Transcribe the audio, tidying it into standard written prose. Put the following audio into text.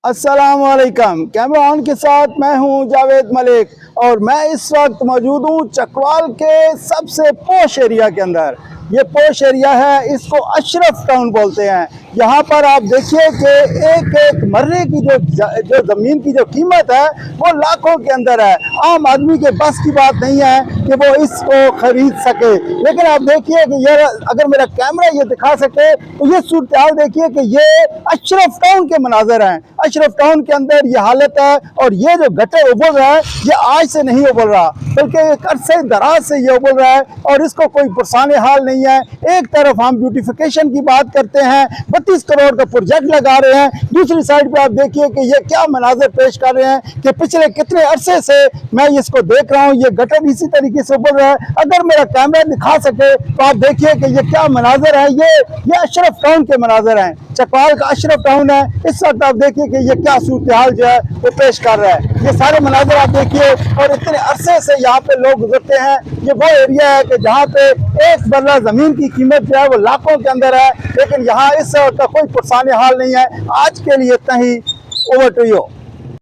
अस्सलाम वालेकुम। Camera on के साथ मैं हूं जावेद मलिक और मैं इस वक्त मौजूद हूं चकवाल के सबसे पोश एरिया के अंदर। ये पोश एरिया है, इसको अशरफ टाउन बोलते हैं। यहाँ पर आप देखिए कि एक एक मर्रे की जो ज़मीन की जो कीमत है वो लाखों के अंदर है। आम आदमी के बस की बात नहीं है कि वो इसको खरीद सके। लेकिन आप देखिए कि ये अगर मेरा कैमरा ये दिखा सके तो ये सूरत हाल देखिए कि ये अशरफ टाउन के मनाजर हैं। अशरफ टाउन के अंदर ये हालत है और ये जो गटर उबल रहा है ये आज से नहीं उबल रहा, बल्कि एक अरसे दराज से ये उबल रहा है और इसको कोई पुरसाने हाल नहीं है। एक तरफ हम ब्यूटिफिकेशन की बात करते हैं, 32 करोड़ का प्रोजेक्ट लगा रहे हैं, दूसरी साइड पे आप देखिए कि ये क्या मनाजर पेश कर रहे हैं कि पिछले कितने अरसे से मैं इसको देख रहा हूँ, ये गटर इसी तरीके से उबल रहा है। अगर मेरा कैमरा दिखा सके तो आप देखिए कि ये क्या मनाजर है। ये अशरफ टाउन के मनाजर हैं, चकवाल का अशरफ टाउन है। इस वक्त आप देखिए कि ये क्या सूरत हाल जो है वो पेश कर रहा है। ये सारे मनाजर आप देखिए और इतने अरसे से यहाँ पे लोग गुजरते हैं। ये वो एरिया है कि जहाँ पे एक बर्रा जमीन की कीमत जो है वो लाखों के अंदर है, लेकिन यहाँ इस वक्त का कोई पुरसाने हाल नहीं है। आज के लिए इतना ही। Over to you.